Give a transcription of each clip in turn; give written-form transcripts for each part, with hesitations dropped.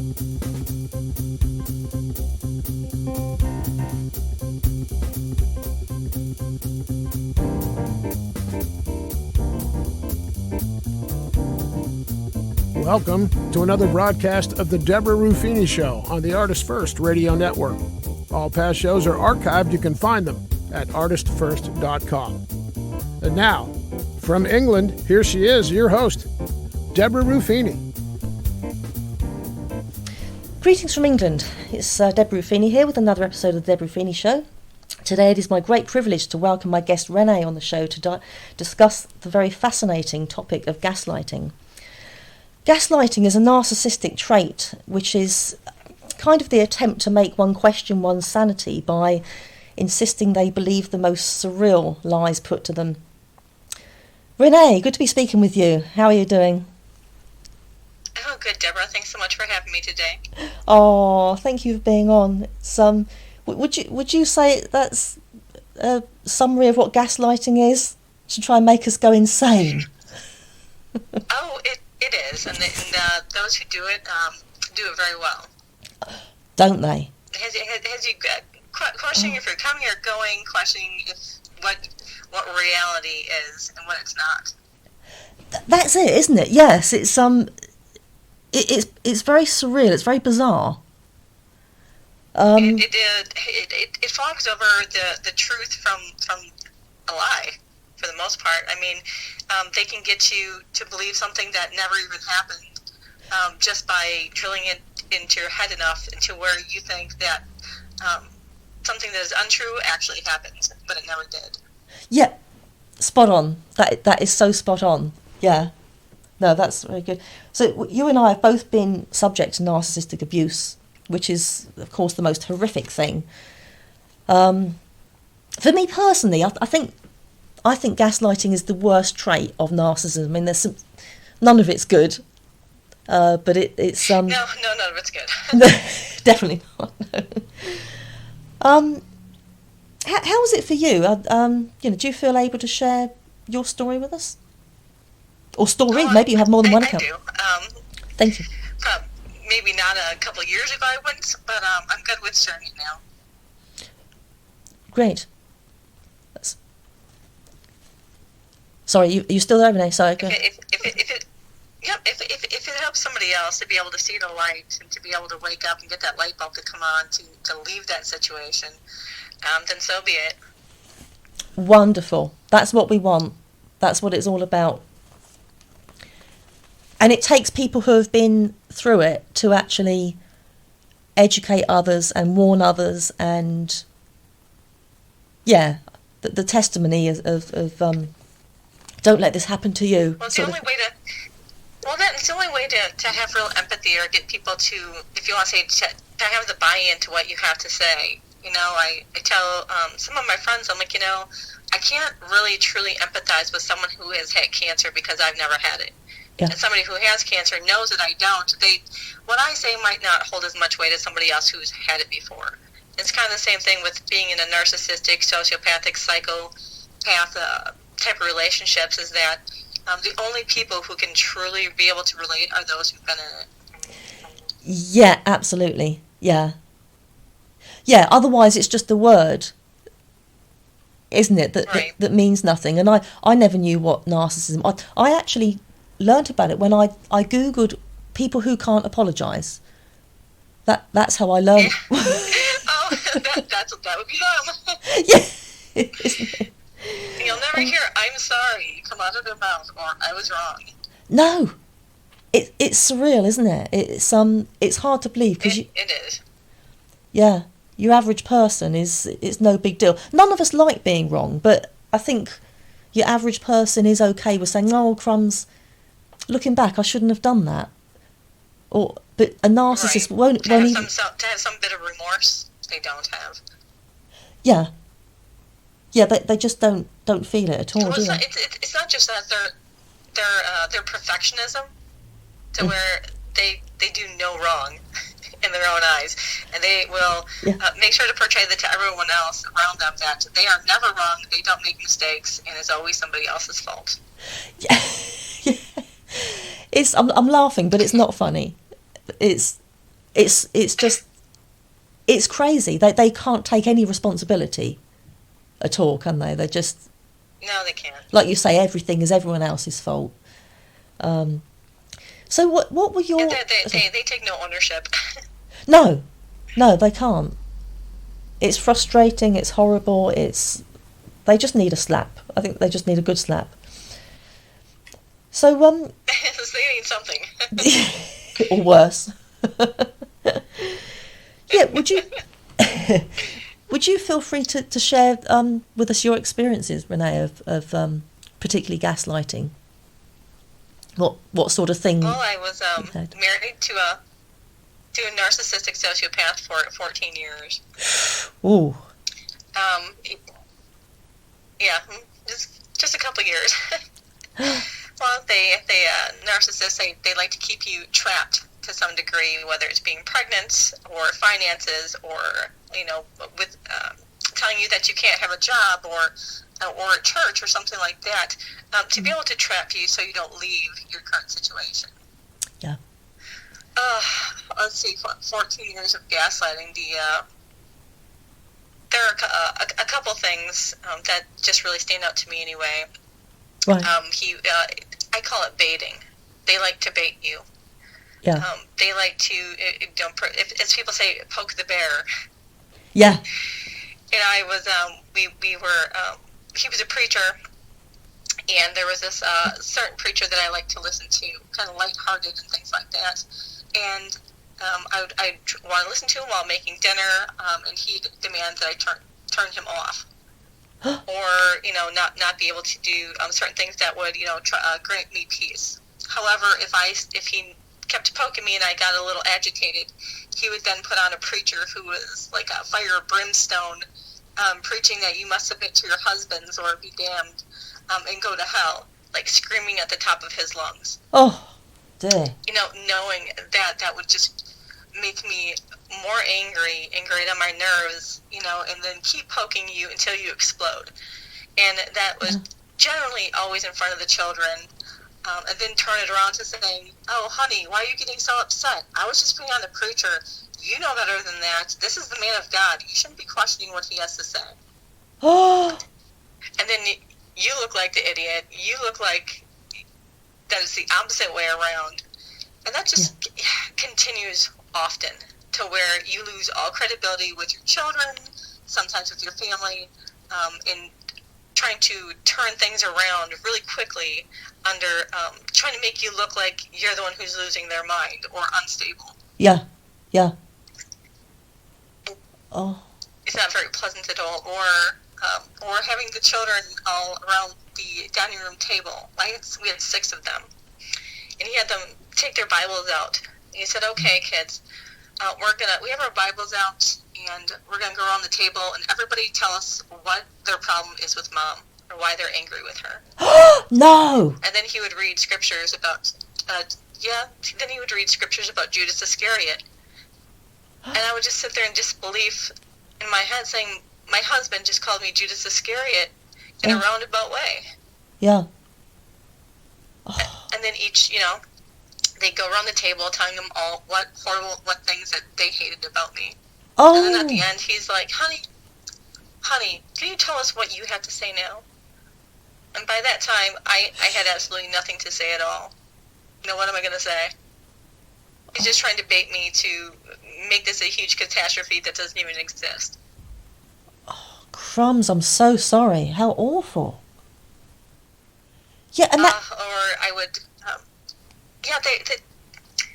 Welcome to another broadcast of the Debra Rufini Show on the ArtistFirst Radio Network. All past shows are archived. You can find them at ArtistFirst.com. And now, from England, here she is, your host, Debra Rufini. Greetings from England. It's Debra Rufini here with another episode of the Debra Rufini Show. Today it is my great privilege to welcome my guest Renee on the show to discuss the very fascinating topic of gaslighting. Gaslighting is a narcissistic trait which is kind of the attempt to make one question one's sanity by insisting they believe the most surreal lies put to them. Renee, good to be speaking with you. How are you doing? Oh, good, Deborah. Thanks so much for having me today. Oh, thank you for being on. It's, would you say that's a summary of what gaslighting is? To try and make us go insane? Oh, it is, and those who do it very well. Don't they? Has you questioning if you're coming or going, questioning if what reality is and what it's not. That's it, isn't it? Yes, it's it's very surreal. It's very bizarre. It fogs over the truth from a lie. For the most part, I mean, they can get you to believe something that never even happened, just by drilling it into your head enough to where you think that something that is untrue actually happened, but it never did. Yeah, spot on. That is so spot on. Yeah, no, that's very good. So you and I have both been subject to narcissistic abuse, which is, of course, the most horrific thing. For me personally, I think gaslighting is the worst trait of narcissism. I mean, none of it's good, but it's no, none of it's good. Definitely not. How was it for you? Do you feel able to share your story with us? Or story? Maybe you have more than one account. I do. Thank you. Maybe not a couple of years ago I wouldn't, but I'm good with sharing it now. Great. Sorry, you still there, Renee? Sorry. Go ahead. If it helps somebody else to be able to see the light and to be able to wake up and get that light bulb to come on to leave that situation, then so be it. Wonderful. That's what we want. That's what it's all about. And it takes people who have been through it to actually educate others and warn others, and the testimony of don't let this happen to you. Well, it's the only way to have real empathy, or get people to, if you want to say, to have the buy-in to what you have to say. You know, I tell some of my friends, I'm like, I can't really truly empathize with someone who has had cancer because I've never had it. Yeah. And somebody who has cancer knows that I don't. What I say might not hold as much weight as somebody else who's had it before. It's kind of the same thing with being in a narcissistic, sociopathic, psychopath type of relationships, is that the only people who can truly be able to relate are those who've been in it. Yeah, absolutely. Yeah, otherwise it's just a word, isn't it, that means nothing. And I never knew what narcissism... I actually learnt about it when I Googled people who can't apologise. That's how I learned. Yeah. That would be them. Yeah, isn't it? You'll never hear "I'm sorry" come out of their mouth, or "I was wrong." No, it's surreal, isn't it? It's hard to believe because it is. Yeah, your average person it's no big deal. None of us like being wrong, but I think your average person is okay with saying, "Oh, crumbs, looking back, I shouldn't have done that." But a narcissist won't even... to have some bit of remorse they don't have. Yeah, they just don't feel it at all. Well, do they? It's not just that their perfectionism, to where they do no wrong in their own eyes, and they will make sure to portray that to everyone else around them that they are never wrong, they don't make mistakes, and it's always somebody else's fault. Yeah. I'm laughing, but it's not funny. It's it's just, it's crazy. They can't take any responsibility at all, can they? They're just... No, they can't. Like you say, everything is everyone else's fault. So what were your... Yeah, they take no ownership. No, they can't. It's frustrating, it's horrible, they just need a slap. I think they just need a good slap. So, they need something. or worse. Yeah, would you feel free to share with us your experiences, Renee, of particularly gaslighting? What sort of thing? Well, I was married to a narcissistic sociopath for 14 years. Ooh. Yeah, just a couple years. Well, narcissists, they like to keep you trapped to some degree, whether it's being pregnant or finances or, with telling you that you can't have a job or at church or something like that, to be able to trap you so you don't leave your current situation. Yeah. Let's see, 14 years of gaslighting. There are a couple things that just really stand out to me anyway. Right. I call it baiting. They like to bait you. Yeah. They like to, as people say, poke the bear. Yeah. And I was, we were, he was a preacher, and there was this certain preacher that I like to listen to, kind of lighthearted and things like that. And I'd want to listen to him while making dinner, and he'd demand that I turn him off. Or, not be able to do certain things that would, grant me peace. However, if he kept poking me and I got a little agitated, he would then put on a preacher who was like a fire of brimstone, preaching that you must submit to your husbands or be damned, and go to hell, like screaming at the top of his lungs. Oh, dear. Knowing that would just make me more angry and grate on my nerves, and then keep poking you until you explode. And that was generally always in front of the children. And then turn it around to saying, "Oh, honey, why are you getting so upset? I was just being on the preacher. You know better than that. This is the man of God. You shouldn't be questioning what he has to say." Oh. And then you look like the idiot. You look like that is the opposite way around. And that just continues often to where you lose all credibility with your children, sometimes with your family, in trying to turn things around really quickly under trying to make you look like you're the one who's losing their mind or unstable. Yeah. Oh. It's not very pleasant at all. Or having the children all around the dining room table. We had 6 of them. And he had them take their Bibles out. And he said, "Okay, kids, we have our Bibles out, and we're going to go around the table, and everybody tell us what their problem is with mom, or why they're angry with her." No! And then he would read scriptures about, Judas Iscariot. And I would just sit there in disbelief in my head saying, my husband just called me Judas Iscariot in a roundabout way. Yeah. Oh. And then they go around the table telling them all what things that they hated about me. Oh. And then at the end, he's like, honey, can you tell us what you have to say now? And by that time, I had absolutely nothing to say at all. What am I going to say? He's just trying to bait me to make this a huge catastrophe that doesn't even exist. Oh, crumbs, I'm so sorry. How awful. Yeah, and or I would...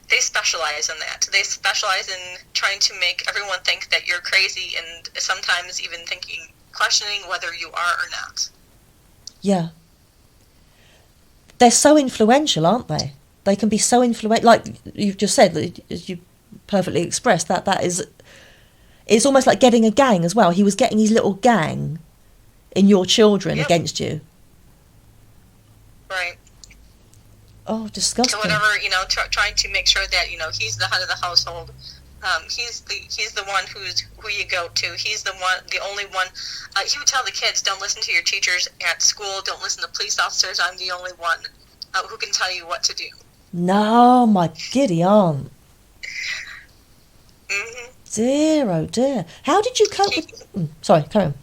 they specialize in that. They specialize in trying to make everyone think that you're crazy, and sometimes even questioning whether you are or not. Yeah. They're so influential, aren't they? They can be so influential. Like you've just said, as you perfectly expressed, that is... It's almost like getting a gang as well. He was getting his little gang in your children against you. Right. Oh, disgusting. So whatever, trying to make sure that, he's the head of the household. He's the one who you go to. He's the only one. He would tell the kids, don't listen to your teachers at school. Don't listen to police officers. I'm the only one who can tell you what to do. No, my giddy aunt. dear, oh dear. How did you cope with... sorry, carry on.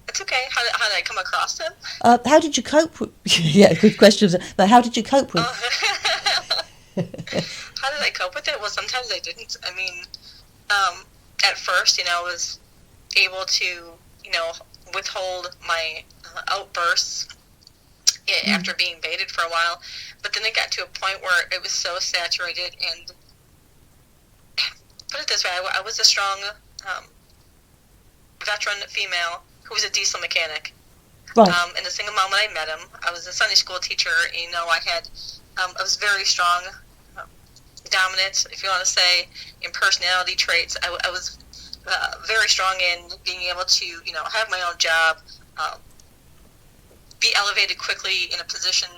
It's okay. How did I come across him? How did you cope with... yeah, good questions. But how did you cope with... How did I cope with it? Well, sometimes I didn't. I mean, at first, I was able to, withhold my outbursts after being baited for a while. But then it got to a point where it was so saturated, and put it this way, I was a strong veteran female who was a diesel mechanic. Right. And a single mom when I met him. I was a Sunday school teacher. I was very strong, dominant, if you want to say, in personality traits. I was very strong in being able to, have my own job, be elevated quickly in a position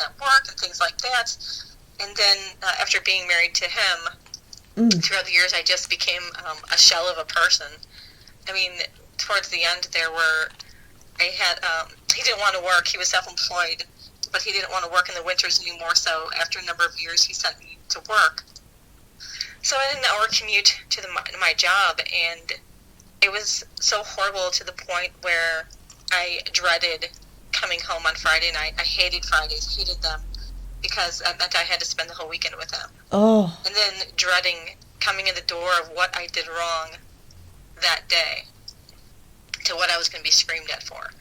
at work and things like that. And then after being married to him, throughout the years, I just became a shell of a person. I mean, towards the end, he didn't want to work. He was self-employed, but he didn't want to work in the winters anymore. So after a number of years, he sent me to work. So I had an hour commute to my job, and it was so horrible to the point where I dreaded coming home on Friday night. I hated Fridays, hated them, because it meant I had to spend the whole weekend with him. Oh. And then dreading coming in the door of what I did wrong that day to what I was going to be screamed at for.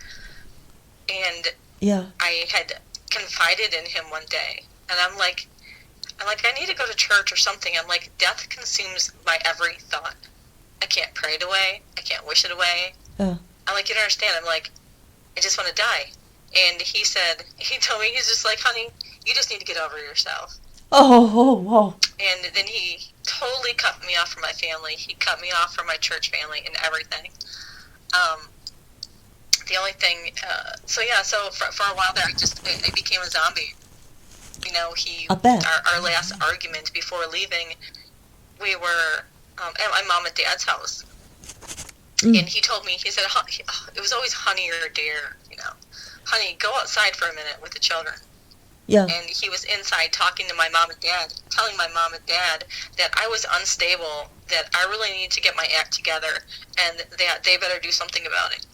And I had confided in him one day, and I'm like, I need to go to church or something. I'm like, death consumes my every thought. I can't pray it away. I can't wish it away. I'm like, you don't understand. I'm like, I just want to die. And he told me, he's just like, honey, you just need to get over yourself. Oh. And then he totally cut me off from my family. He cut me off from my church family and everything. The only thing, so for a while there, I became a zombie. Our last argument before leaving, we were at my mom and dad's house. And he told me, he said, it was always honey or dear, honey, go outside for a minute with the children. Yeah. And he was inside talking to my mom and dad, telling my mom and dad that I was unstable, that I really need to get my act together, and that they better do something about it.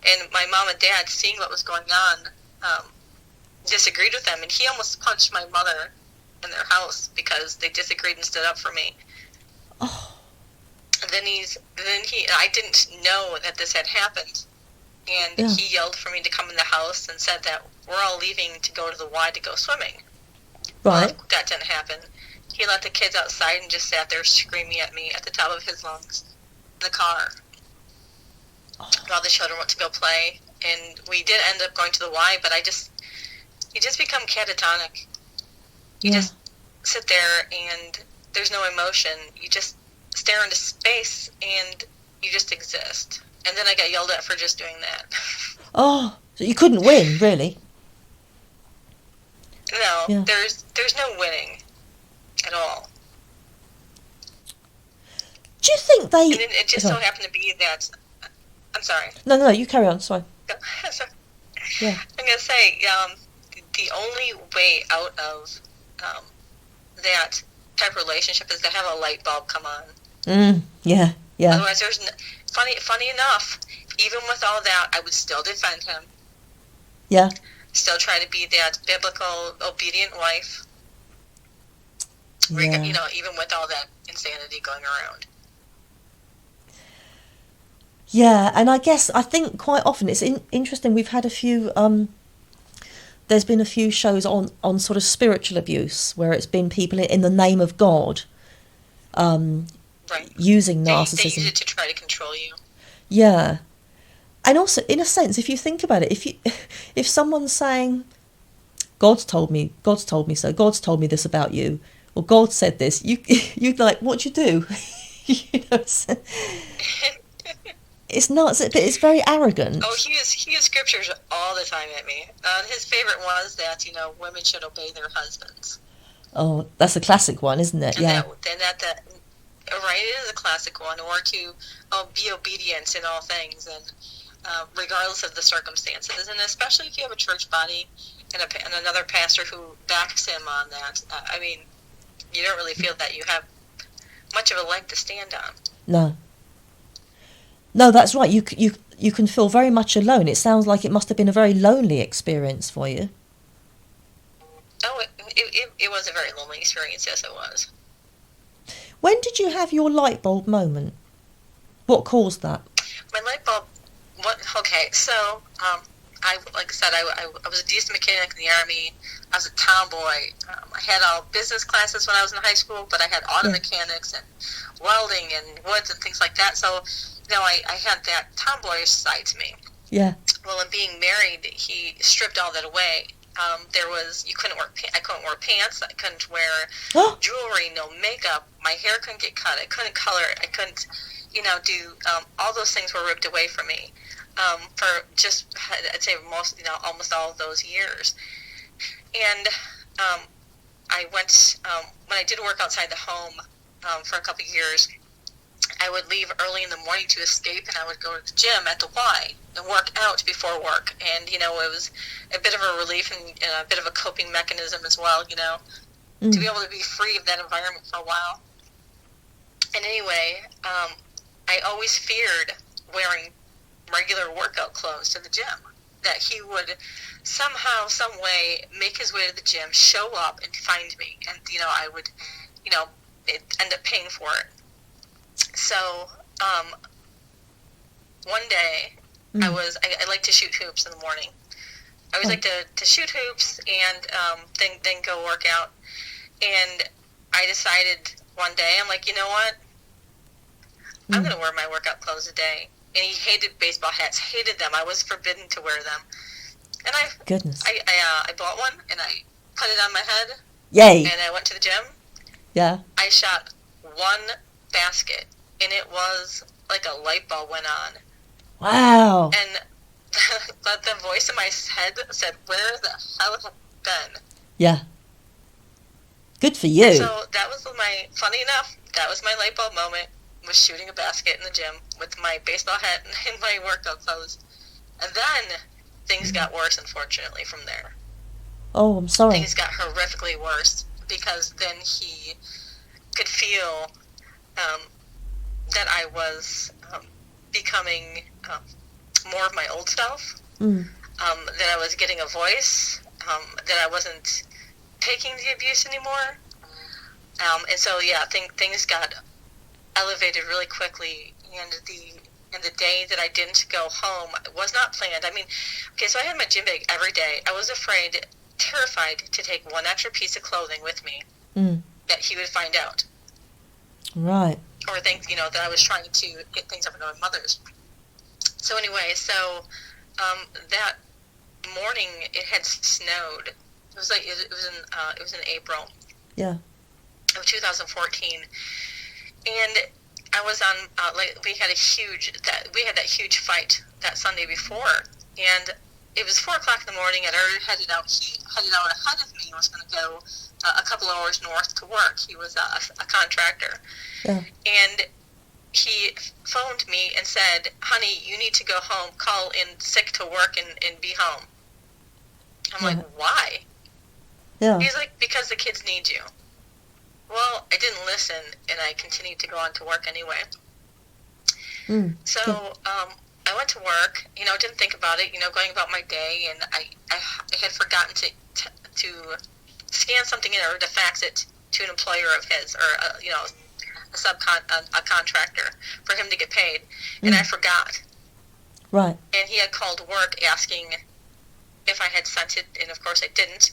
And my mom and dad, seeing what was going on, disagreed with them, and he almost punched my mother in their house because they disagreed and stood up for me. Oh. And then I didn't know that this had happened, and he yelled for me to come in the house and said that we're all leaving to go to the Y to go swimming. Right. Well, that didn't happen. He let the kids outside and just sat there screaming at me at the top of his lungs in the car. Oh. While the children went to go play, and we did end up going to the Y, but you just become catatonic. You just sit there and there's no emotion. You just stare into space and you just exist. And then I got yelled at for just doing that. Oh, so you couldn't win, really? No, there's no winning at all. Do you think they... And it just so happened to be that... I'm sorry. No, you carry on, sorry. Yeah. I'm going to say, the only way out of that type of relationship is to have a light bulb come on. Yeah. Otherwise, there's... Funny enough, even with all that, I would still defend him. Yeah. Still try to be that biblical, obedient wife. Yeah. Even with all that insanity going around. Yeah, and I think quite often it's interesting. We've had a few. There's been a few shows on sort of spiritual abuse where it's been people in the name of God. Right. Using narcissism. They use it to try to control you. Yeah. And also, in a sense, if you think about it, if someone's saying, God's told me so, God's told me this about you, or God said this, you'd like, what'd you do? It's nuts, but it's very arrogant. Oh, he used scriptures all the time at me. His favorite was that, women should obey their husbands. Oh, that's a classic one, isn't it? And right, it is a classic one, or to be obedient in all things, and regardless of the circumstances, and especially if you have a church body and another pastor who backs him on that. You don't really feel that you have much of a leg to stand on. No, that's right. You can feel very much alone. It sounds like it must have been a very lonely experience for you. Oh, it was a very lonely experience. Yes, it was. When did you have your light bulb moment? What caused that? My light bulb. Okay, so like I said, I was a diesel mechanic in the Army. I was a tomboy. I had all business classes when I was in high school, but I had auto mechanics and welding and woods and things like that. So, I had that tomboyish side to me. Yeah. Well, in being married, he stripped all that away. I couldn't wear pants. I couldn't wear jewelry, no makeup. My hair couldn't get cut. I couldn't color it. I couldn't, do all those things were ripped away from me. For just, I'd say almost all of those years. And I went, when I did work outside the home for a couple of years, I would leave early in the morning to escape, and I would go to the gym at the Y and work out before work. And, it was a bit of a relief and a bit of a coping mechanism as well, to be able to be free of that environment for a while. And anyway, I always feared wearing regular workout clothes to the gym, that he would somehow, some way make his way to the gym, show up and find me, and I would end up paying for it. So one day I like to shoot hoops in the morning. I always like to shoot hoops and then go work out. And I decided one day, I'm like, you know what, I'm going to wear my workout clothes today. And he hated baseball hats, hated them. I was forbidden to wear them. And I bought one, and I put it on my head. Yay. And I went to the gym. Yeah. I shot one basket, and it was like a light bulb went on. Wow. And the voice in my head said, where the hell have I been? Yeah. Good for you. And so that was funny enough, that was my light bulb moment. Was shooting a basket in the gym with my baseball hat and my workout clothes. And then things got worse, unfortunately, from there. Oh, I'm sorry. Things got horrifically worse because then he could feel that I was becoming more of my old self, that I was getting a voice, that I wasn't taking the abuse anymore. And so, things got elevated really quickly, and the day that I didn't go home was not planned. I mean, okay, so I had my gym bag every day. I was terrified to take one extra piece of clothing with me that he would find out. Right. Or things, that I was trying to get things over to my mother's. So anyway, that morning it had snowed. It was in April. Yeah. Of 2014. And I was on. We had that huge fight that Sunday before, and it was 4:00 in the morning. I'd already headed out. He headed out ahead of me. He was going to go a couple hours north to work. He was a contractor, and he phoned me and said, "Honey, you need to go home. Call in sick to work and be home." I'm like, "Why?" Yeah. He's like, "Because the kids need you." Well, I didn't listen, and I continued to go on to work anyway. So I went to work, didn't think about it, going about my day, and I had forgotten to scan something in or to fax it to an employer of his, or a contractor for him to get paid, and I forgot. Right. And he had called work asking if I had sent it, and of course I didn't.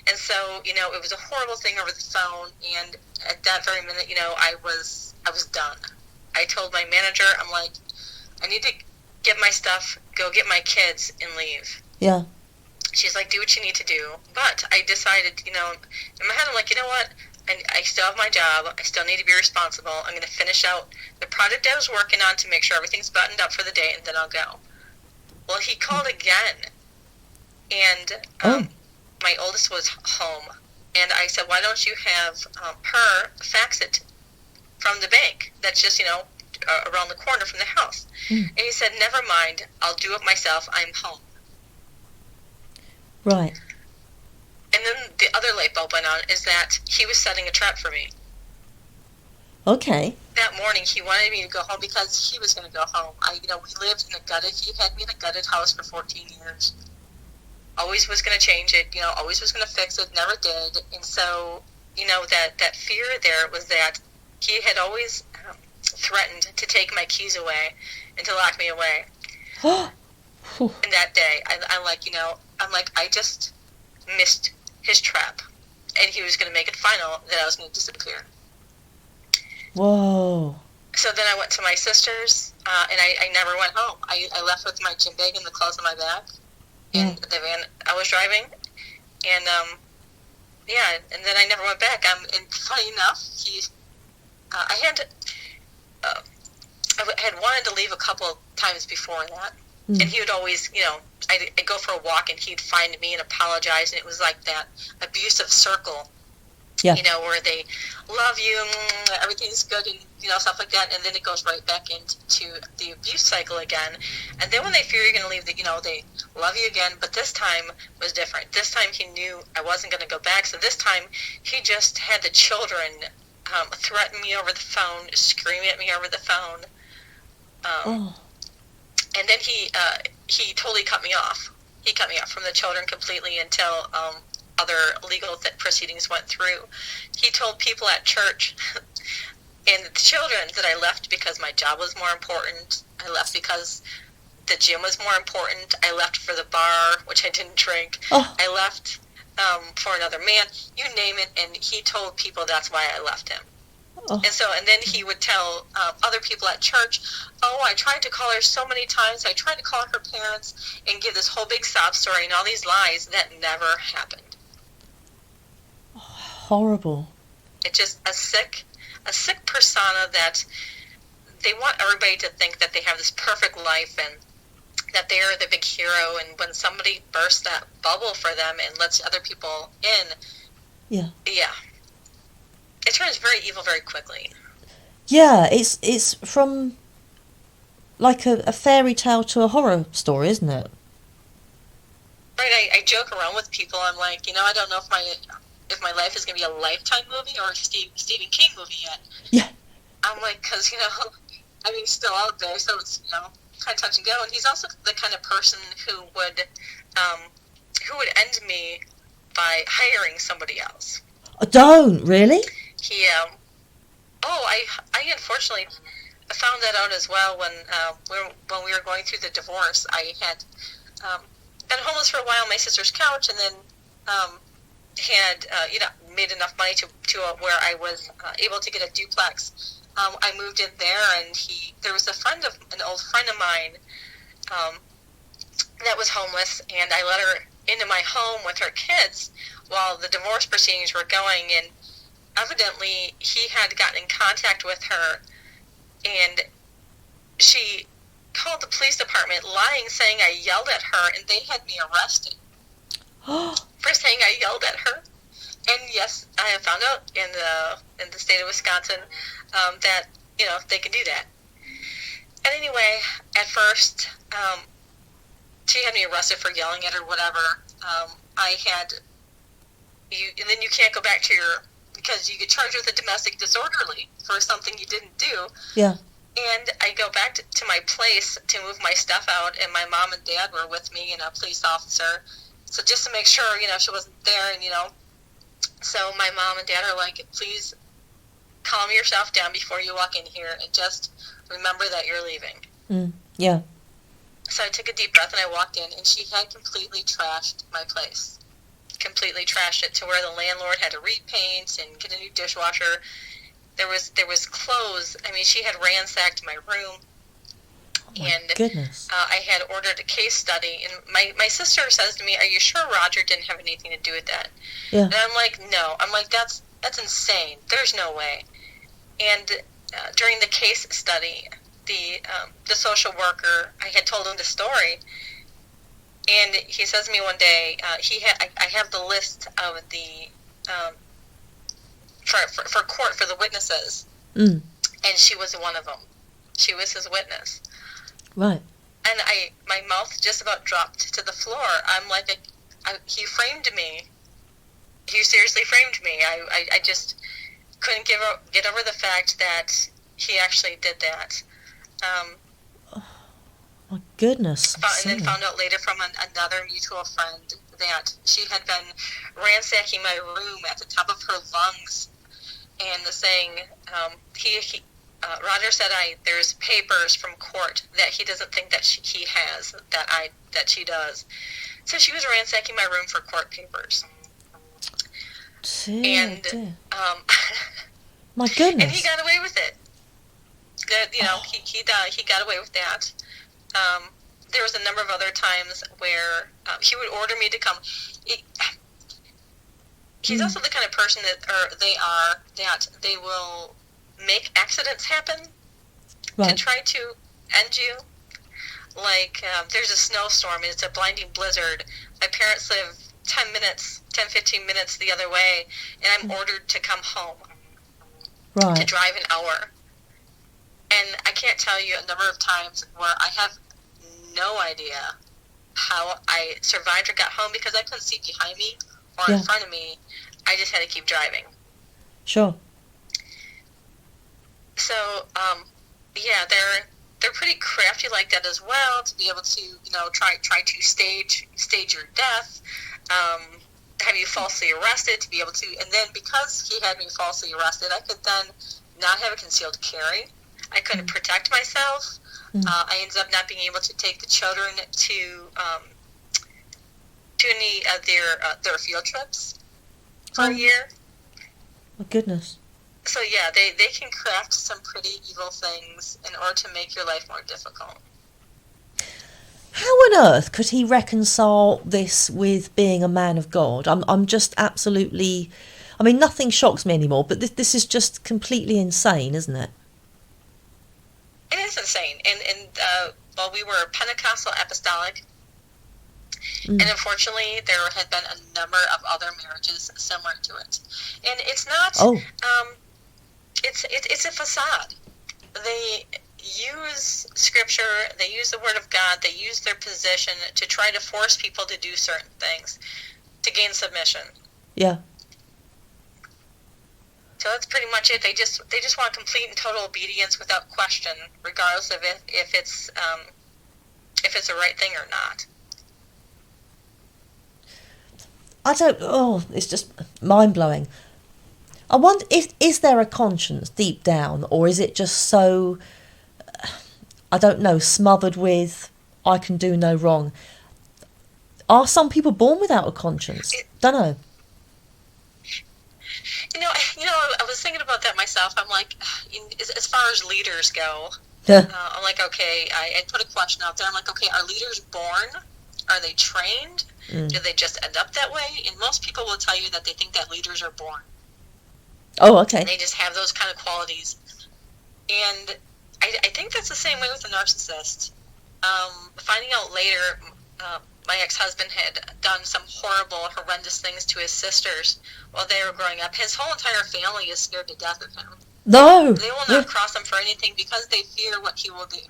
And so, it was a horrible thing over the phone, and at that very minute, I was done. I told my manager, I'm like, I need to get my stuff, go get my kids, and leave. Yeah. She's like, do what you need to do. But I decided, in my head, I'm like, you know what? I still have my job. I still need to be responsible. I'm going to finish out the project I was working on to make sure everything's buttoned up for the day, and then I'll go. Well, he called again, and my oldest was home, and I said, why don't you have her fax it from the bank that's just, around the corner from the house. And he said, never mind, I'll do it myself, I'm home. Right. And then the other light bulb went on, is that he was setting a trap for me. Okay. That morning, he wanted me to go home because he was going to go home. We lived in a gutted. He had me in a gutted house for 14 years. Always was going to change it. Always was going to fix it. Never did. And so, that fear there was that he had always threatened to take my keys away and to lock me away. And that day, I just missed his trap, and he was going to make it final that I was going to disappear. Whoa. So then I went to my sister's, and I never went home. I left with my gym bag and the clothes on my back in the van I was driving, and and then I never went back. And funny enough, I had wanted to leave a couple times before that, and he would always, I'd go for a walk, and he'd find me and apologize, and it was like that abusive circle. Yeah. Where they love you, everything's good, and, stuff like that, and then it goes right back into the abuse cycle again. And then when they fear you're going to leave, they love you again, but this time was different. This time he knew I wasn't going to go back, so this time he just had the children threaten me over the phone, scream at me over the phone. And then he totally cut me off. He cut me off from the children completely until other legal proceedings went through. He told people at church and the children that I left because my job was more important. I left because the gym was more important. I left for the bar, which I didn't drink. I left for another man. You name it, and he told people that's why I left him. And then he would tell other people at church, I tried to call her so many times. I tried to call her parents and give this whole big sob story and all these lies that never happened. Horrible. It's just a sick persona that they want everybody to think that they have this perfect life and that they're the big hero. And when somebody bursts that bubble for them and lets other people in, it turns very evil very quickly. Yeah, it's from like a fairy tale to a horror story, isn't it? Right. I joke around with people. I'm like, I don't know if my life is going to be a Lifetime movie or a Stephen King movie yet. Yeah. I'm like, because, he's still out there, so it's, kind of touch and go. And he's also the kind of person who would end me by hiring somebody else. Don't, really? He, I unfortunately found that out as well when we were going through the divorce. I had been homeless for a while on my sister's couch, and then had made enough money to where I was able to get a duplex. I moved in there, and there was an old friend of mine that was homeless, and I let her into my home with her kids while the divorce proceedings were going, and evidently he had gotten in contact with her, and she called the police department lying, saying I yelled at her, and they had me arrested for saying I yelled at her. And yes, I have found out in the state of Wisconsin that they can do that. And anyway, at first she had me arrested for yelling at her, whatever. And then you can't go back to because you get charged with a domestic disorderly for something you didn't do. Yeah. And I go back to my place to move my stuff out, and my mom and dad were with me and a police officer. So just to make sure, she wasn't there, and, so my mom and dad are like, please calm yourself down before you walk in here and just remember that you're leaving. Yeah. So I took a deep breath and I walked in, and she had completely trashed my place. Completely trashed it to where the landlord had to repaint and get a new dishwasher. There was clothes. I mean, she had ransacked my room. Oh my goodness. I had ordered a case study, and my sister says to me, "Are you sure Roger didn't have anything to do with that?" Yeah. And I'm like, "No." I'm like, "That's insane. There's no way." And during the case study, the social worker, I had told him the story, and he says to me one day, I have the list of the for court for the witnesses, and she was one of them. She was his witness. Right. And my mouth just about dropped to the floor. I'm like, he framed me. He seriously framed me. I just couldn't get over the fact that he actually did that. My goodness. And then found out later from another mutual friend that she had been ransacking my room at the top of her lungs and saying, Roger said there's papers from court that he doesn't think that he has, that she does. So she was ransacking my room for court papers. Dear. My goodness. And he got away with it. He got away with that. There was a number of other times where he would order me to come. He's also the kind of person that they will make accidents happen to try to end you. Like, there's a snowstorm and it's a blinding blizzard. My parents live 15 minutes the other way, and I'm ordered to come home. To drive an hour. And I can't tell you a number of times where I have no idea how I survived or got home because I couldn't see behind me or in front of me. I just had to keep driving. Sure. So, they're pretty crafty like that as well, to be able to, try to stage your death, have you falsely arrested, to be able to, and then because he had me falsely arrested, I could then not have a concealed carry. I couldn't protect myself. I ended up not being able to take the children to any of their field trips for a year. My goodness. So yeah, they can craft some pretty evil things in order to make your life more difficult. How on earth could he reconcile this with being a man of God? I'm just absolutely... I mean, nothing shocks me anymore, but this is just completely insane, isn't it? It is insane. And we were Pentecostal apostolic, and unfortunately there had been a number of other marriages similar to it. And it's not... It's a facade. They use scripture, they use the word of God, they use their position to try to force people to do certain things to gain submission. Yeah. So that's pretty much it. They just want complete and total obedience without question, regardless of if it's the right thing or not. It's just mind-blowing. I wonder, is there a conscience deep down, or is it just so, I don't know, smothered with, I can do no wrong? Are some people born without a conscience? Don't know. I was thinking about that myself. I'm like, as far as leaders go, I'm like, okay, I put a question out there. I'm like, okay, are leaders born? Are they trained? Do they just end up that way? And most people will tell you that they think that leaders are born. Oh, okay. And they just have those kind of qualities. And I think that's the same way with a narcissist. Finding out later, my ex-husband had done some horrible, horrendous things to his sisters while they were growing up. His whole entire family is scared to death of him. No! They will not cross him for anything because they fear what he will do.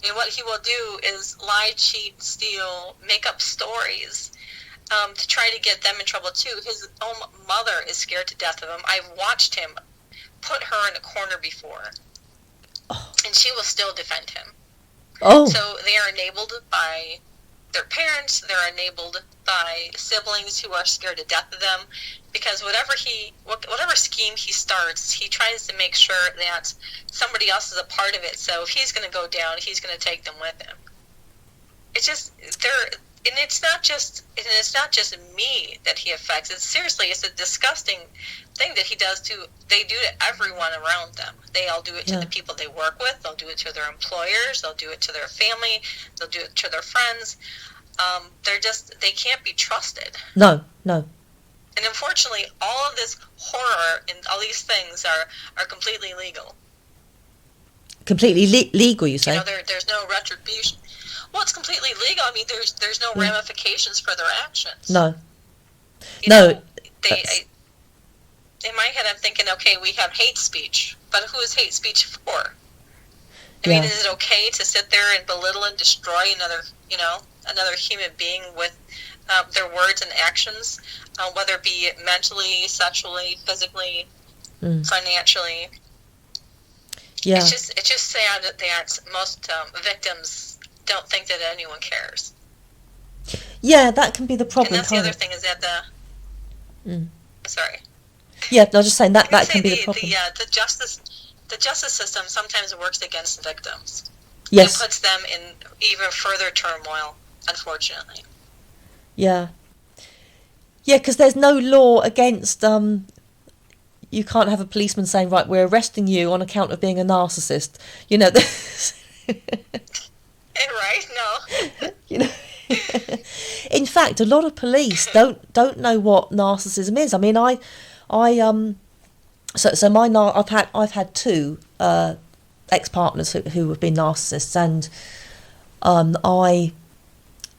And what he will do is lie, cheat, steal, make up stories to try to get them in trouble too. His own mother is scared to death of him. I've watched him put her in a corner before, and she will still defend him. Oh. So they are enabled by their parents, they're enabled by siblings who are scared to death of them, because whatever scheme he starts, he tries to make sure that somebody else is a part of it. So if he's going to go down, he's going to take them with him. It's just and it's not just me that he affects. It's a disgusting thing that they do to everyone around them. They all do it to the people they work with. They'll do it to their employers. They'll do it to their family. They'll do it to their friends. They can't be trusted. No. And unfortunately, all of this horror and all these things are completely legal. Completely legal, you say? There's no retribution. Well, it's completely legal. I mean, there's no ramifications for their actions. No. In my head, I'm thinking, okay, we have hate speech, but who is hate speech for? I mean, is it okay to sit there and belittle and destroy another human being with their words and actions, whether it be mentally, sexually, physically? financially. Yeah. It's just sad that most victims don't think that anyone cares. Yeah, that can be the problem. And that's the other thing is that sorry. Yeah, I was just saying that can be the problem. The justice system sometimes works against the victims. Yes. It puts them in even further turmoil, unfortunately. Yeah. Yeah, because there's no law against you can't have a policeman saying, right, we're arresting you on account of being a narcissist. You know. Right? No. You know. In fact, a lot of police don't know what narcissism is. I mean, I've had two ex-partners who have been narcissists, and I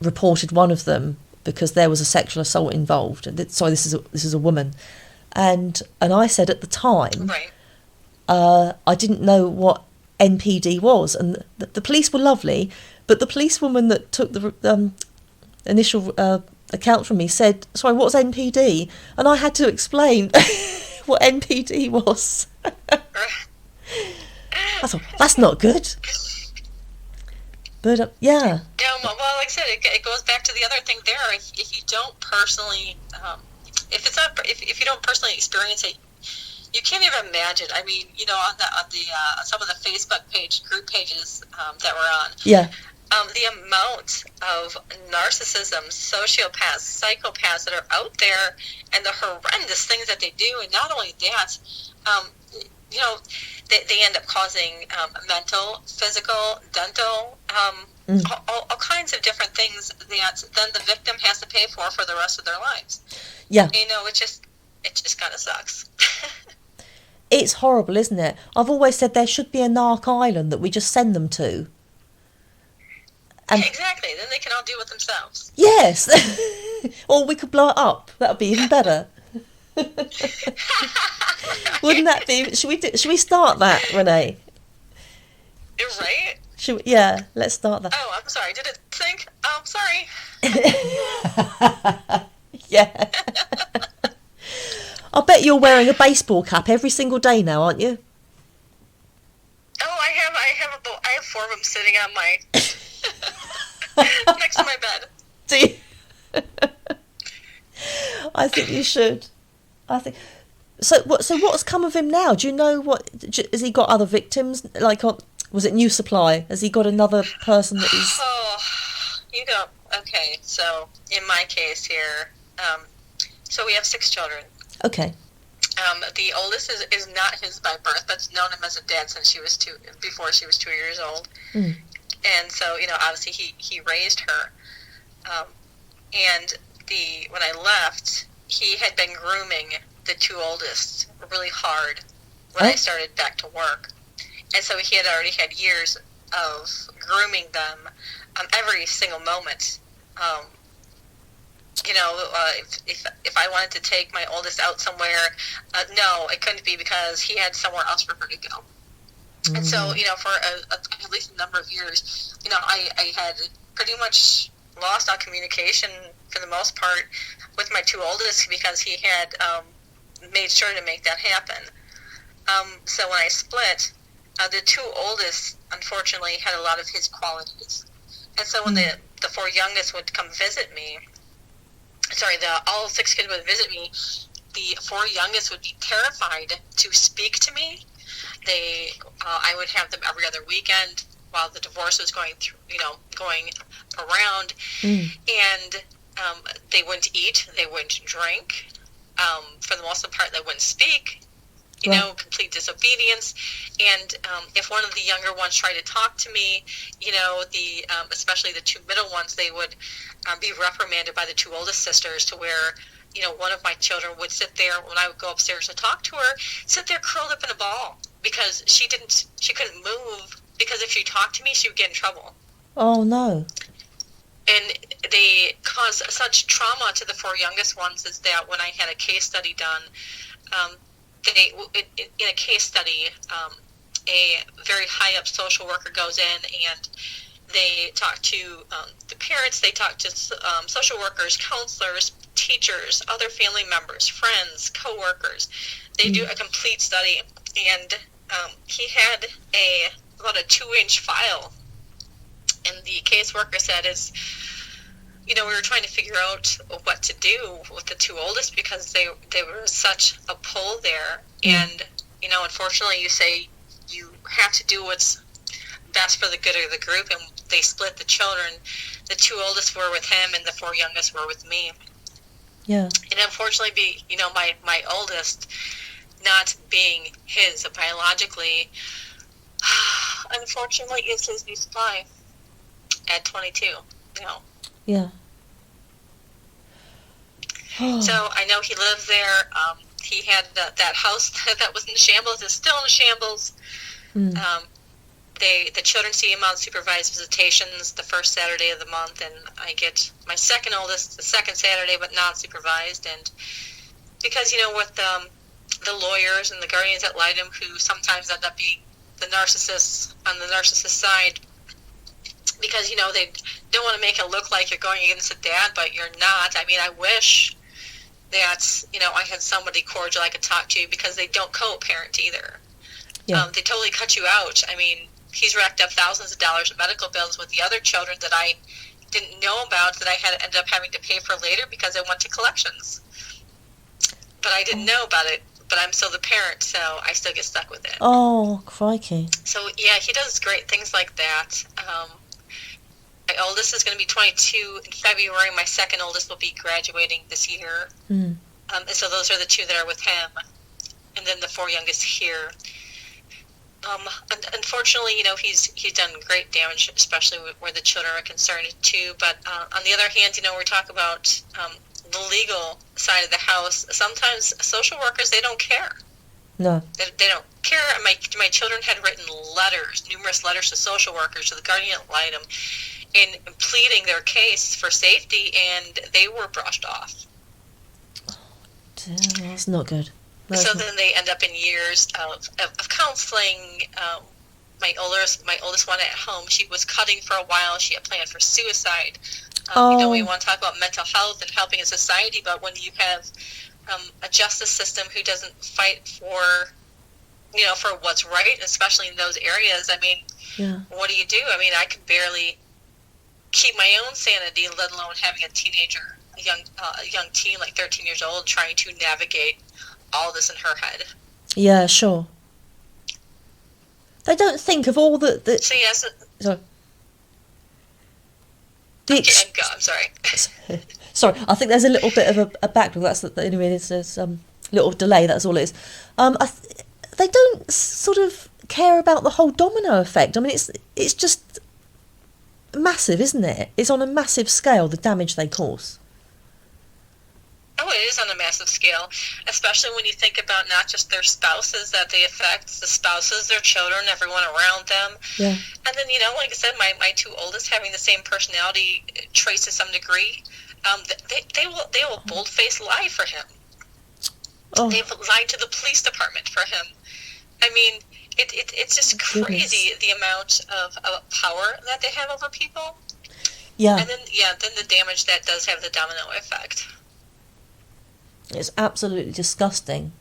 reported one of them because there was a sexual assault involved. Sorry, this is a woman, and I said at the time, right. I didn't know what NPD was, and the police were lovely, but the policewoman that took the initial account from me said, "Sorry, what's NPD?" And I had to explain what NPD was. I thought, that's not good. But yeah. Yeah, well, like I said, it goes back to the other thing there. If you don't personally, if you don't personally experience it, you can't even imagine. I mean, you know, on the some of the Facebook group pages that we're on. Yeah. The amount of narcissism, sociopaths, psychopaths that are out there, and the horrendous things that they do, and not only that, you know, they end up causing mental, physical, dental, all kinds of different things that then the victim has to pay for the rest of their lives. Yeah. You know, it just kind of sucks. It's horrible, isn't it? I've always said there should be a narc island that we just send them to. Exactly. Then they can all deal with themselves. Yes. Or we could blow it up. That would be even better. Wouldn't that be? Should we start that, Renee? You're right. Yeah, let's start that. Oh, I'm sorry. Did it think? Oh, I'm sorry. Yeah. I bet you're wearing a baseball cap every single day now, aren't you? Oh, I have 4 of them sitting on my next to my bed. Do you? I think you should. I think. So what's come of him now? Do you know what? Has he got other victims? Like, was it New Supply? Has he got another person that is? Oh, you go. Okay, so in my case here, so we have 6 children. Okay. The oldest is not his by birth, but known him as a dad since before she was 2 years old. Mm. And so, you know, obviously he raised her. And when I left, he had been grooming the 2 oldest really hard when I started back to work. And so he had already had years of grooming them every single moment. You know, if I wanted to take my oldest out somewhere, no, it couldn't be because he had somewhere else for her to go. Mm-hmm. And so, you know, for at least a number of years, you know, I had pretty much lost all communication for the most part with my 2 oldest because he had made sure to make that happen. So when I split, the 2 oldest, unfortunately, had a lot of his qualities. And so when the 4 youngest would come visit me, all 6 kids would visit me, the 4 youngest would be terrified to speak to me. I would have them every other weekend while the divorce was going around, and they wouldn't eat, they wouldn't drink. For the most part, they wouldn't speak. You know, complete disobedience. And if one of the younger ones tried to talk to me, you know, especially the 2 middle ones, they would be reprimanded by the 2 oldest sisters to where, you know, one of my children would sit there when I would go upstairs to talk to her, sit there curled up in a ball because she couldn't move, because if she talked to me, she would get in trouble. Oh, no. And they caused such trauma to the 4 youngest ones is that when I had a case study done, in a case study, a very high up social worker goes in and They talk to the parents. They talk to social workers, counselors, teachers, other family members, friends, co-workers. They do a complete study, and he had about a 2-inch file. And the caseworker said, we were trying to figure out what to do with the 2 oldest because they were such a pull there. And, unfortunately, you say you have to do what's best for the good of the group, and they split the children. The 2 oldest were with him, and the 4 youngest were with me. Yeah. And unfortunately, my oldest, not being his biologically, unfortunately, is his new supply at 22. Yeah. So I know he lives there. He had that house that was in shambles is still in shambles. The children see him on supervised visitations the first Saturday of the month, and I get my second oldest the second Saturday, but not supervised. And because with the lawyers and the guardians ad litem, who sometimes end up being the narcissists on the narcissist side, because they don't want to make it look like you're going against a dad, but you're not. I mean, I wish that I had somebody cordial I could talk to, because they don't co-parent either. Yeah. They totally cut you out. I mean, he's racked up thousands of dollars of medical bills with the other children that I didn't know about, that I had ended up having to pay for later because I went to collections. But I didn't know about it. But I'm still the parent, so I still get stuck with it. Oh, crikey. So, yeah, he does great things like that. My oldest is going to be 22 in February. My second oldest will be graduating this year. And so those are the 2 that are with him. And then the 4 youngest here. Unfortunately, he's done great damage, especially where the children are concerned too. But on the other hand, we talk about the legal side of the house. Sometimes social workers, they don't care. No. They don't care. My children had written numerous letters to social workers, to the guardian ad litem, in pleading their case for safety, and they were brushed off. Damn, that's not good. Then they end up in years of counseling. My oldest one at home, she was cutting for a while. She had planned for suicide. We want to talk about mental health and helping in society, but when you have a justice system who doesn't fight for what's right, especially in those areas, I mean, what do you do? I mean, I could barely keep my own sanity, let alone having a teenager, a young teen, like 13 years old, trying to navigate all this in her head. Yeah, sure. They don't think of all the... So yes. Sorry. I'm sorry. Sorry, I think there's a little bit of a backlog. That's the only reason. There's a little delay. That's all it is. They don't sort of care about the whole domino effect. I mean, it's just massive, isn't it? It's on a massive scale, the damage they cause. Oh, it is on a massive scale, especially when you think about not just their spouses that they affect, the spouses, their children, everyone around them. Yeah. And then, like I said, my 2 oldest having the same personality traits to some degree, they will bold-faced lie for him. Oh. They've lied to the police department for him. I mean, it's just crazy, the amount of power that they have over people. Yeah. And then the damage that does have the domino effect. It's absolutely disgusting.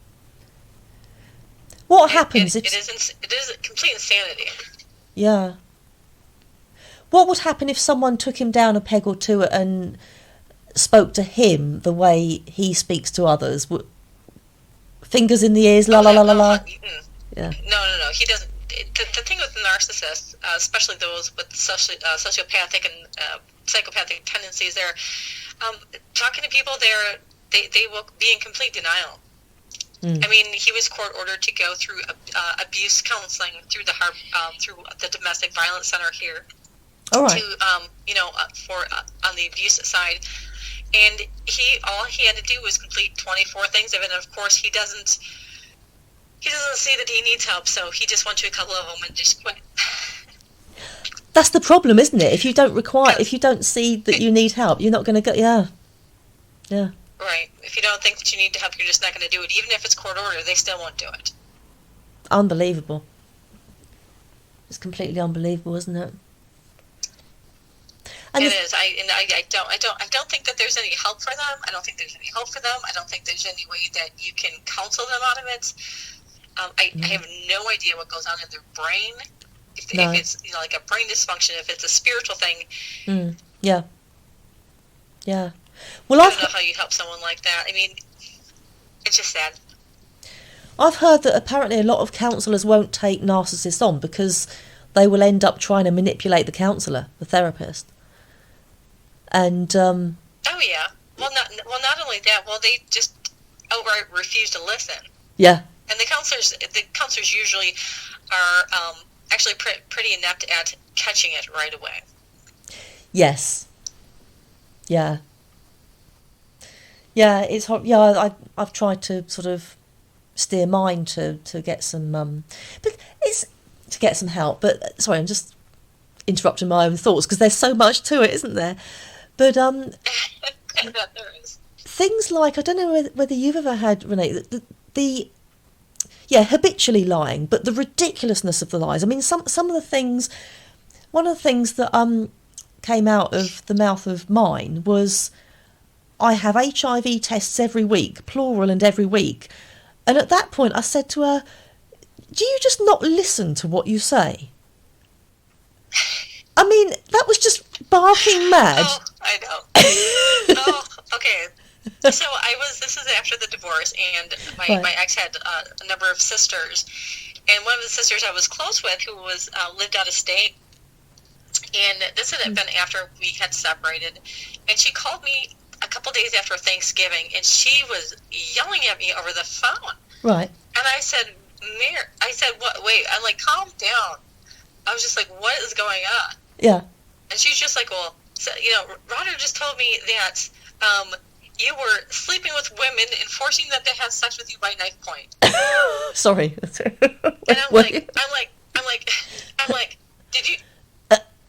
What happens if... It is complete insanity. Yeah. What would happen if someone took him down a peg or 2 and spoke to him the way he speaks to others? Fingers in the ears, la la la la la. Yeah. No. He doesn't. The thing with the narcissists, especially those with sociopathic and psychopathic tendencies, they're talking to people. They will be in complete denial. I mean, he was court ordered to go through abuse counseling through the domestic violence center here. All right. To on the abuse side, and all he had to do was complete 24 things of it. And of course, he doesn't see that he needs help, so he just went to a couple of them and just quit. That's the problem, isn't it? If you don't see that you need help, you're not going to go. Yeah. Right. If you don't think that you need help, you're just not going to do it. Even if it's court order, they still won't do it. Unbelievable. It's completely unbelievable, isn't it? And it is. I don't think that there's any help for them. I don't think there's any hope for them. I don't think there's any way that you can counsel them out of it. I have no idea what goes on in their brain. If it's like a brain dysfunction, if it's a spiritual thing. Yeah. Well, I don't know how you help someone like that. I mean, it's just sad. I've heard that apparently a lot of counsellors won't take narcissists on because they will end up trying to manipulate the counsellor, the therapist. And oh yeah. Well, not only that. Well, they just outright refuse to listen. Yeah. And the counselors usually are actually pretty inept at catching it right away. Yes. Yeah. Yeah, it's hard. Yeah, I've tried to sort of steer mine to get some but it's to get some help. But sorry, I'm just interrupting my own thoughts because there's so much to it, isn't there? But there is. Things like, I don't know whether you've ever had, Renee, the habitually lying, but the ridiculousness of the lies. I mean, some of the things. One of the things that came out of the mouth of mine was, I have HIV tests every week, plural, and every week. And at that point, I said to her, "Do you just not listen to what you say?" I mean, that was just barking mad. Oh, I know. Oh, okay. So this is after the divorce, and my ex had a number of sisters, and one of the sisters I was close with, who was lived out of state, and this had been after we had separated, and she called me a couple days after Thanksgiving, and she was yelling at me over the phone. Right. And I said, what? Wait, I'm like, calm down. I was just like, what is going on? Yeah. And she's just like, well, so, Roger just told me that you were sleeping with women and forcing them to have sex with you by knife point. Sorry. And I'm like, did you?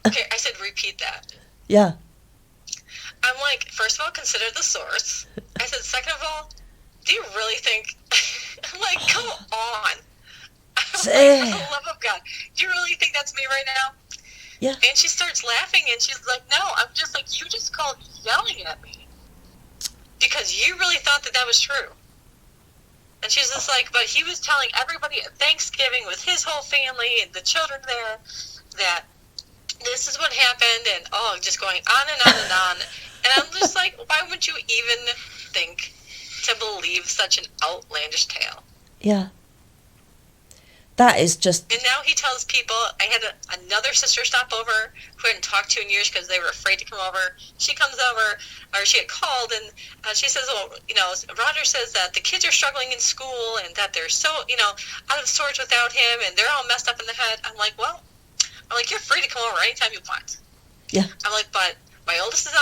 Okay, I said, repeat that. Yeah. I'm like, first of all, consider the source. I said, second of all, do you really think? I'm like, come on. I'm like, for the love of God, do you really think that's me right now? Yeah. And she starts laughing, and she's like, no, I'm just like, you just called yelling at me because you really thought that was true. And she's just like, but he was telling everybody at Thanksgiving with his whole family and the children there that this is what happened, and just going on and on and on. And I'm just like, why would you even think to believe such an outlandish tale? Yeah. That is just... And now he tells people, I had another sister stop over who I hadn't talked to in years because they were afraid to come over. She comes over, or she had called, and she says, Roger says that the kids are struggling in school and that they're so, out of sorts without him, and they're all messed up in the head. I'm like, you're free to come over anytime you want. Yeah. I'm like, but my oldest is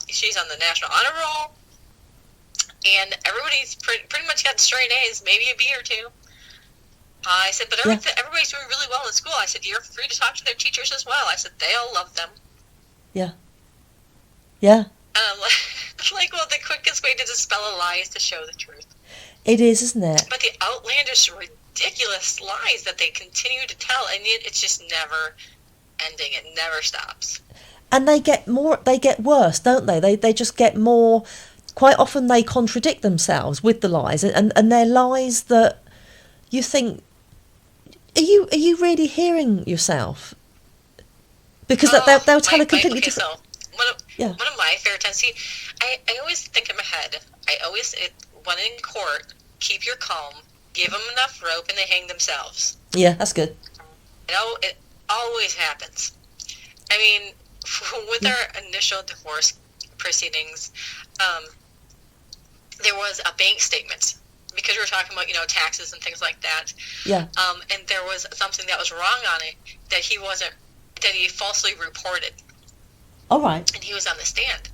she's on the national honor roll, and everybody's pretty much got straight A's, maybe a B or two. I said, but everybody's doing really well in school. I said, you're free to talk to their teachers as well. I said, they all love them. Yeah. Yeah. And I'm like, well, the quickest way to dispel a lie is to show the truth. It is, isn't it? But the outlandish, ridiculous lies that they continue to tell, and it's just never ending. It never stops. And they get worse, don't they? They just get more. Quite often they contradict themselves with the lies, and they're lies that you think, are you really hearing yourself? Because they'll tell a completely different... So one of my favorite times, I always think in my head, when in court, keep your calm, give them enough rope, and they hang themselves. Yeah, that's good. It always happens. I mean, with our initial divorce proceedings, there was a bank statement, because we were talking about, taxes and things like that. Yeah. And there was something that was wrong on it that he falsely reported. All right. And he was on the stand.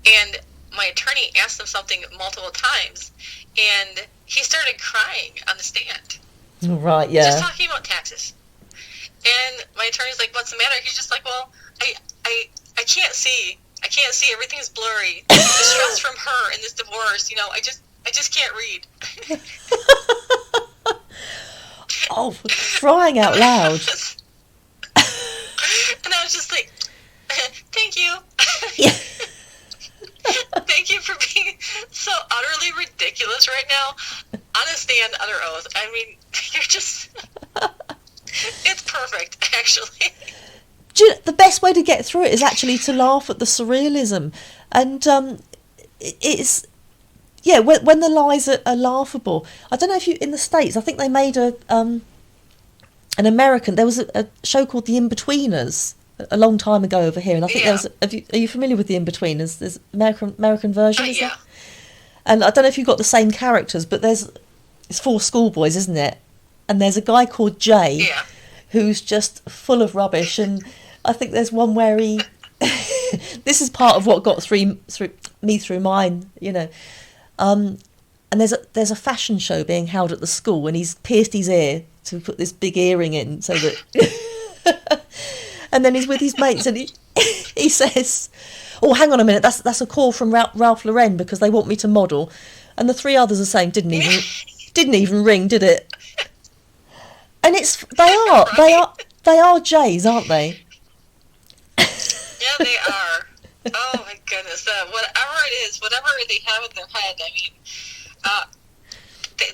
And my attorney asked him something multiple times, and he started crying on the stand. Right, yeah. Just talking about taxes. And my attorney's like, what's the matter? He's just like, well, I can't see. I can't see. Everything's blurry. The stress from her in this divorce, I just can't read. Oh, for crying out loud. And I was just like, thank so utterly ridiculous right now. On a stand, under oath. I mean, you're just... It's perfect, actually. The best way to get through it is actually to laugh at the surrealism. And it's... Yeah, when the lies are laughable. I don't know if you... In the States, I think they made an American... There was a show called The In-Betweeners a long time ago over here. And I think there was... Are you familiar with The In-Betweeners? There's American version, is there? And I don't know if you've got the same characters, but it's 4 schoolboys, isn't it? And there's a guy called Jay who's just full of rubbish. And I think there's one where he... This is part of what got through me through mine, you know. And there's a fashion show being held at the school, and he's pierced his ear to put this big earring in so that... And then he's with his mates, and he says... Oh, hang on a minute, that's a call from Ralph Lauren because they want me to model. And the 3 others are saying, didn't even ring, did it? And they are Jays, aren't they? Yeah, they are. Oh my goodness. Whatever it is, whatever they have in their head, I mean,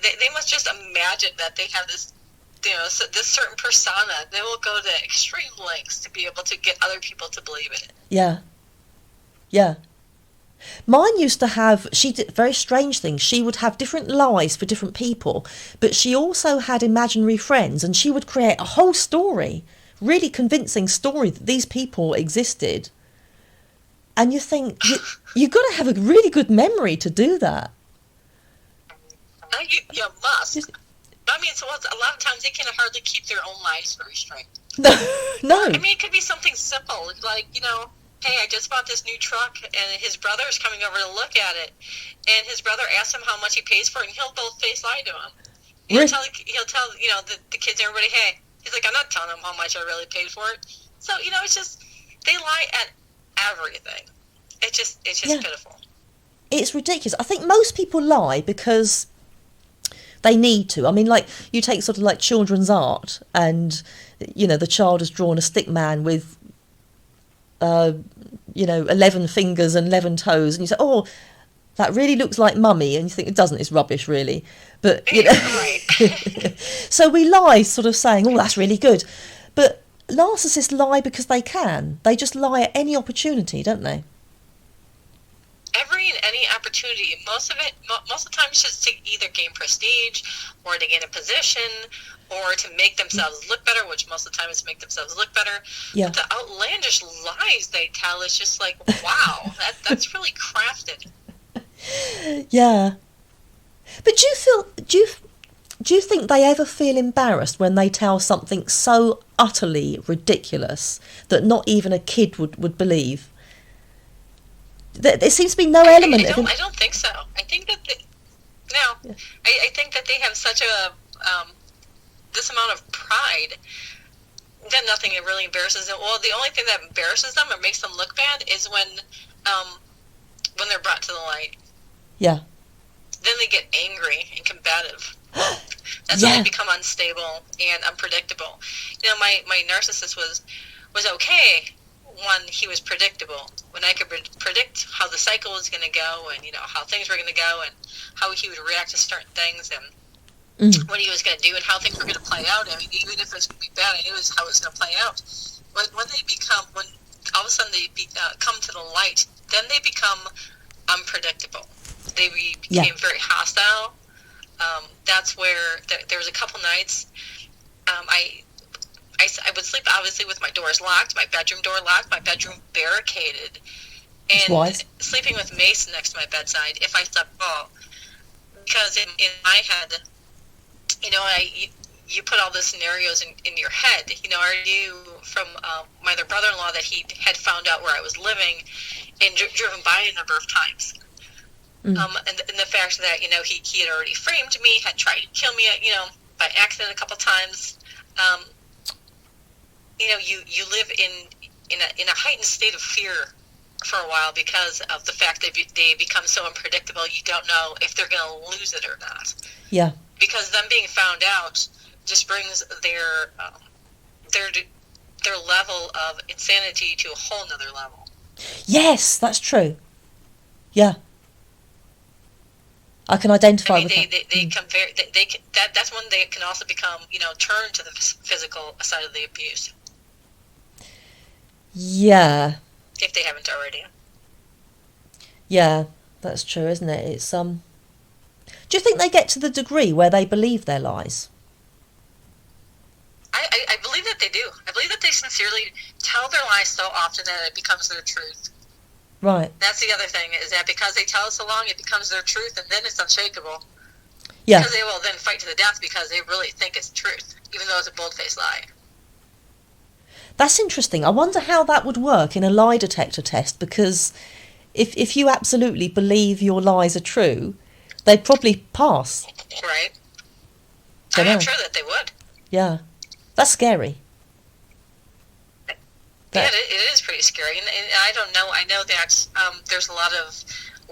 they must just imagine that they have this, you know, this certain persona. They will go to extreme lengths to be able to get other people to believe it. Yeah. Yeah. Mine used to have, she did very strange things. She would have different lies for different people, but she also had imaginary friends, and she would create a whole story, really convincing story that these people existed. And you think, you've got to have a really good memory to do that. You must. I mean, so a lot of times they can hardly keep their own lives very straight. No. I mean, it could be something simple, like, you know, hey, I just bought this new truck, and his brother is coming over to look at it, and his brother asks him how much he pays for it, and he'll both-face lie to him. He'll tell, you know, the kids and everybody, hey, he's like, I'm not telling them how much I really paid for it. So, you know, it's just, they lie at everything. It's just pitiful. It's ridiculous. I think most people lie because they need to. I mean, like, you take sort of like children's art, and, you know, the child has drawn a stick man with... 11 fingers and 11 toes, and you say, oh, that really looks like mummy, and you think it doesn't, it's rubbish really, but you know. Right. So we lie sort of saying, oh, that's really good, but narcissists lie because they just lie at any opportunity, don't they? Every and any opportunity. Most of the time it's just to either gain prestige or to gain a position or to make themselves look better, which most of the time is to make themselves look better. Yeah. But the outlandish lies they tell is just like, wow, that's really crafted. Yeah. But do you think they ever feel embarrassed when they tell something so utterly ridiculous that not even a kid would believe? There seems to be no element of... I don't think so. I think that I think that they have such a this amount of pride that nothing really embarrasses them. Well, the only thing that embarrasses them or makes them look bad is when they're brought to the light. Yeah. Then they get angry and combative. That's when they become unstable and unpredictable. You know, my narcissist was okay when he was predictable, when I could predict how the cycle was going to go and, you know, how things were going to go and how he would react to certain things and what he was going to do and how things were going to play out. I mean, even if it was going to be bad, I knew how it was going to play out. When all of a sudden they come to the light, then they become unpredictable. They became very hostile. That's where there was a couple nights I would sleep obviously with my doors locked, my bedroom door locked, my bedroom barricaded, and sleeping with Mace next to my bedside if I slept at all. Because in my head, you know, you put all the scenarios in your head. You know, I knew from my other brother-in-law that he had found out where I was living and driven by a number of times. And the fact that, you know, he had already framed me, had tried to kill me, you know, by accident a couple times. You know, you live in a heightened state of fear for a while because of the fact that they become so unpredictable. You don't know if they're going to lose it or not. Yeah. Because them being found out just brings their level of insanity to a whole nother level. Yes, that's true. Yeah. I can identify with they that. come very, they can, that's when they can also become, turn to the physical side of the abuse. Yeah. If they haven't already. Yeah, that's true, isn't it? It's Do you think they get to the degree where they believe their lies? I believe that they do. I believe that they sincerely tell their lies so often that it becomes their truth. Right. That's the other thing, is that because they tell it so long, it becomes their truth, and then it's unshakable. Yeah. Because they will then fight to the death because they really think it's truth, even though it's a bold-faced lie. That's interesting. I wonder how that would work in a lie detector test, because if you absolutely believe your lies are true, they'd probably pass. Right. I'm sure that they would. Yeah. That's scary. Yeah, it is pretty scary. And I don't know. I know that there's a lot of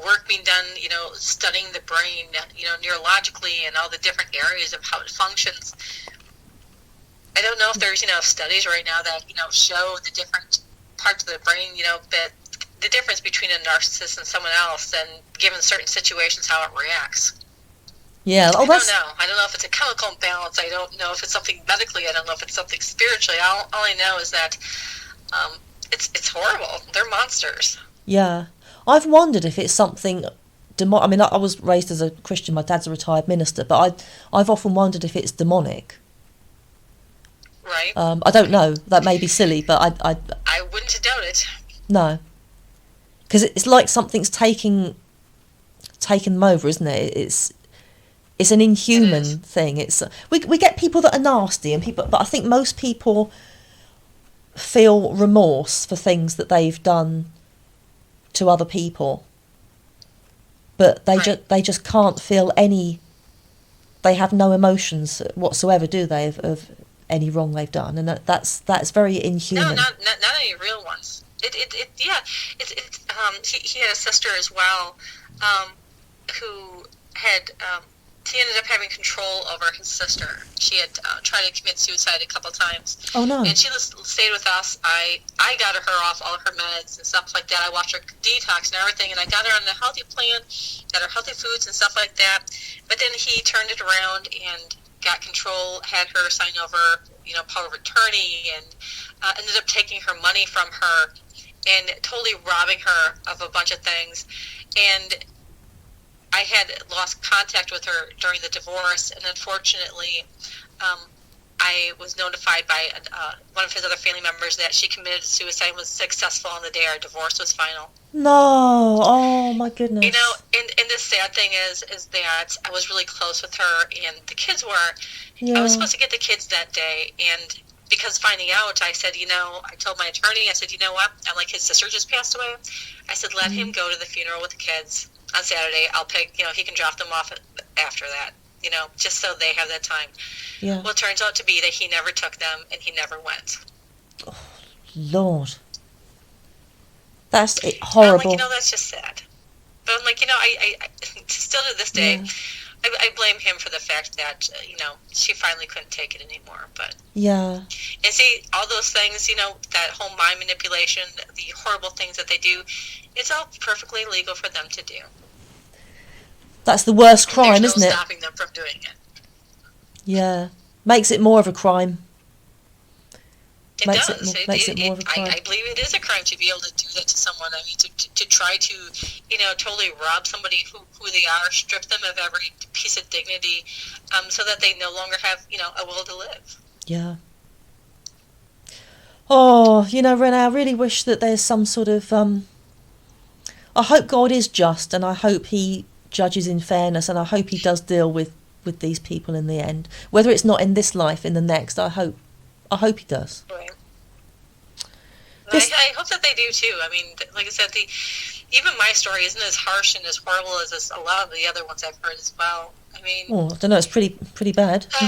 work being done, studying the brain, neurologically and all the different areas of how it functions. I don't know if there's, studies right now that, show the different parts of the brain, but the difference between a narcissist and someone else, and given certain situations, how it reacts. Yeah. I don't know. I don't know if it's a chemical imbalance. I don't know if it's something medically. I don't know if it's something spiritually. All I know is that it's horrible. They're monsters. Yeah. I've wondered if it's something I mean, I was raised as a Christian. My dad's a retired minister, but I've often wondered if it's demonic. Right. I don't know. That may be silly, but I wouldn't doubt it. No. Because it's like something's taken them over, isn't it? It's an inhuman thing. It's we get people that are nasty and people, but I think most people feel remorse for things that they've done to other people, but they just can't feel any. They have no emotions whatsoever, do they, of any wrong they've done, and that's very inhuman. No, not any real ones. He had a sister as well, who had. He ended up having control over his sister. She had tried to commit suicide a couple times. Oh, no. And she stayed with us. I got her off all her meds and stuff like that. I watched her detox and everything, and I got her on a healthy plan, got her healthy foods and stuff like that. But then he turned it around and got control, had her sign over, power of attorney, and ended up taking her money from her and totally robbing her of a bunch of things. And I had lost contact with her during the divorce, and unfortunately, I was notified by one of his other family members that she committed suicide and was successful on the day our divorce was final. No, oh my goodness. And the sad thing is that I was really close with her, and the kids were. Yeah. I was supposed to get the kids that day, and because finding out, I said, I told my attorney, I said, you know what? I'm like, his sister just passed away. I said, let him go to the funeral with the kids on Saturday. I'll pick, he can drop them off after that, just so they have that time. Yeah. Well, it turns out to be that he never took them and he never went. Oh, Lord. That's horrible. I'm like, that's just sad. But I'm like, I still to this day, I blame him for the fact that, she finally couldn't take it anymore. But yeah. And see, all those things, that whole mind manipulation, the horrible things that they do, it's all perfectly legal for them to do. That's the worst crime, There's isn't no it? stopping them from doing it. Yeah. Makes it more of a crime. It makes does. Makes it more of a crime. I believe it is a crime to be able to do that to someone. I mean, to try to, totally rob somebody who they are, strip them of every piece of dignity, so that they no longer have, a will to live. Yeah. Oh, Renee, I really wish that there's some sort of... I hope God is just, and I hope he judges in fairness, and I hope he does deal with these people in the end. Whether it's not in this life, in the next, I hope he does. Right. I hope that they do too. I mean, like I said, even my story isn't as harsh and as horrible as a lot of the other ones I've heard as well. I mean, I don't know. It's pretty bad. The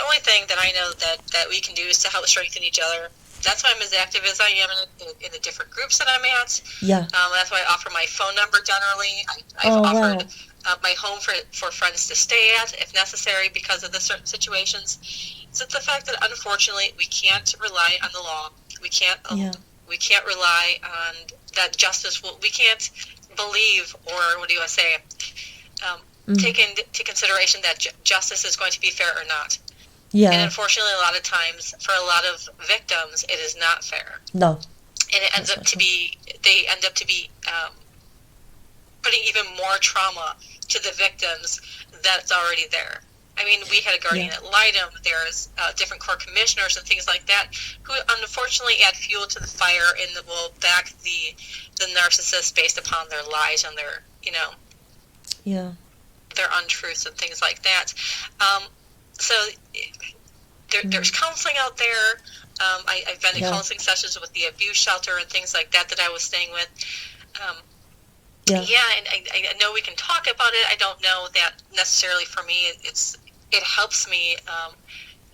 only thing that I know that we can do is to help strengthen each other. That's why I'm as active as I am in the different groups that I'm at. Yeah. That's why I offer my phone number generally. I've offered my home for friends to stay at if necessary because of the certain situations. It's the fact that unfortunately we can't rely on the law. We can't We can't rely on that justice we can't believe, or what do you want to say, take into consideration that justice is going to be fair or not. Yeah. And unfortunately, a lot of times, for a lot of victims, it is not fair. No. And it ends up to be, they end up to be putting even more trauma to the victims that's already there. I mean, we had a guardian ad litem. There's different court commissioners and things like that who unfortunately add fuel to the fire and will back the narcissist based upon their lies and their, their untruths and things like that. So there's counseling out there. I've been in counseling sessions with the abuse shelter and things like that I was staying with. And I know we can talk about it. I don't know that necessarily for me it helps me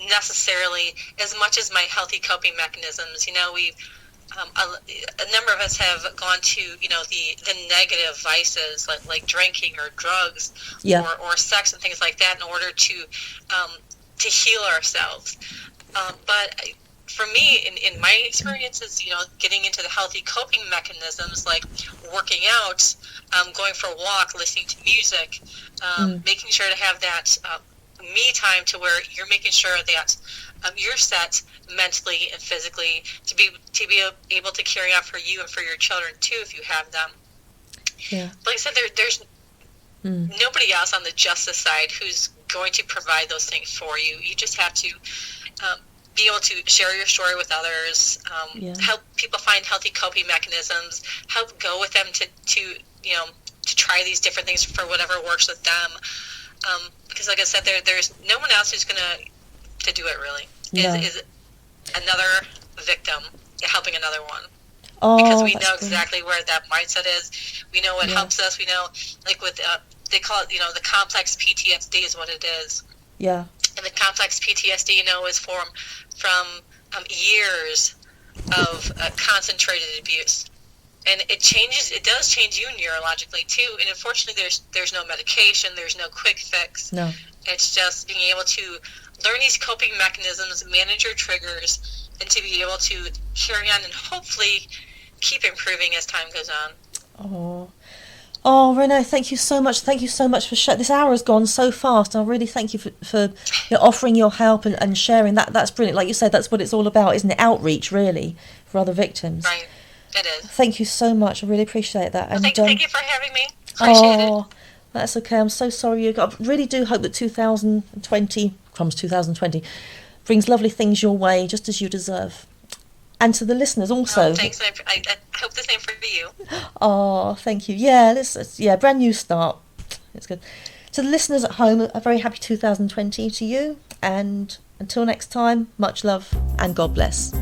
necessarally as much as my healthy coping mechanisms. We a number of us have gone to the negative vices like drinking or drugs or sex and things like that in order to heal ourselves. But for me, in my experiences, getting into the healthy coping mechanisms like working out, going for a walk, listening to music, making sure to have that me time to where you're making sure that you're set mentally and physically to be able to carry on for you and for your children too if you have them. Yeah. Like I said, there's nobody else on the justice side who's going to provide those things for you. You just have to be able to share your story with others, help people find healthy coping mechanisms, help go with them to try these different things for whatever works with them. Because like I said, there's no one else who's going to do it really. Is another victim helping another one. Because we know exactly where that mindset is. We know what helps us. We know, like with, they call it, the complex PTSD is what it is. Yeah. And the complex PTSD, is from years of concentrated abuse. And it does change you neurologically too. And unfortunately, there's no medication, there's no quick fix. No. It's just being able to learn these coping mechanisms, manage your triggers, and to be able to carry on and hopefully keep improving as time goes on. Oh, Renee, thank you so much. Thank you so much for sharing. This hour has gone so fast. I really thank you for offering your help and sharing that. That's brilliant. Like you said, that's what it's all about, isn't it? Outreach, really, for other victims. Right. It is. Thank you so much. I really appreciate that. Well, and thank you for having me. Appreciate it. That's okay. I'm so sorry. I really do hope that 2020 brings lovely things your way, just as you deserve. And to the listeners also. Oh, thanks. I hope the same for you. Oh, thank you. Yeah, brand new start. It's good. To the listeners at home, a very happy 2020 to you. And until next time, much love and God bless.